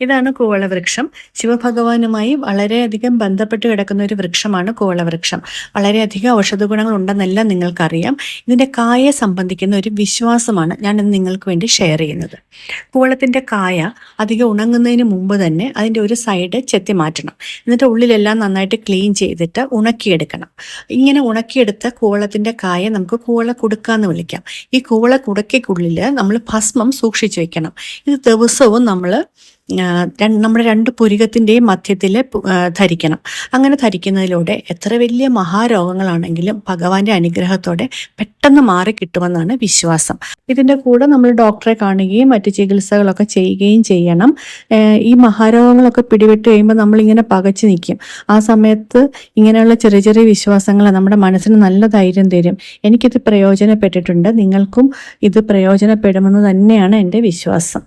ഇതാണ് കൂവളവൃക്ഷം. ശിവഭഗവാനുമായി വളരെയധികം ബന്ധപ്പെട്ട് കിടക്കുന്ന ഒരു വൃക്ഷമാണ് കൂവളവൃക്ഷം. വളരെയധികം ഔഷധ ഗുണങ്ങൾ ഉണ്ടെന്നെല്ലാം നിങ്ങൾക്കറിയാം. ഇതിൻ്റെ കായെ സംബന്ധിക്കുന്ന ഒരു വിശ്വാസമാണ് ഞാൻ ഇന്ന് നിങ്ങൾക്ക് വേണ്ടി ഷെയർ ചെയ്യുന്നത്. കൂവളത്തിൻ്റെ കായ അധികം ഉണങ്ങുന്നതിന് മുമ്പ് തന്നെ അതിൻ്റെ ഒരു സൈഡ് ചെത്തി മാറ്റണം. എന്നിട്ട് ഉള്ളിലെല്ലാം നന്നായിട്ട് ക്ലീൻ ചെയ്തിട്ട് ഉണക്കിയെടുക്കണം. ഇങ്ങനെ ഉണക്കിയെടുത്ത കൂവളത്തിൻ്റെ കായ നമുക്ക് കൂവള കുടുക്ക എന്ന് വിളിക്കാം. ഈ കൂവള കുടുക്കയ്ക്കുള്ളിൽ നമ്മൾ ഭസ്മം സൂക്ഷിച്ചു വെക്കണം. ഇത് ദിവസവും നമ്മൾ നമ്മുടെ രണ്ട് പുരികത്തിൻ്റെയും മധ്യത്തിൽ ധരിക്കണം. അങ്ങനെ ധരിക്കുന്നതിലൂടെ എത്ര വലിയ മഹാരോഗങ്ങളാണെങ്കിലും ഭഗവാന്റെ അനുഗ്രഹത്തോടെ പെട്ടെന്ന് മാറി കിട്ടുമെന്നാണ് വിശ്വാസം. ഇതിൻ്റെ കൂടെ നമ്മൾ ഡോക്ടറെ കാണുകയും മറ്റ് ചികിത്സകളൊക്കെ ചെയ്യുകയും ചെയ്യണം. ഈ മഹാരോഗങ്ങളൊക്കെ പിടിപെട്ട് കഴിയുമ്പോൾ നമ്മളിങ്ങനെ പകച്ചു നിൽക്കും. ആ സമയത്ത് ഇങ്ങനെയുള്ള ചെറിയ ചെറിയ വിശ്വാസങ്ങൾ നമ്മുടെ മനസ്സിന് നല്ല ധൈര്യം തരും. എനിക്കിത് പ്രയോജനപ്പെട്ടിട്ടുണ്ട്, നിങ്ങൾക്കും ഇത് പ്രയോജനപ്പെടുമെന്ന് തന്നെയാണ് എൻ്റെ വിശ്വാസം.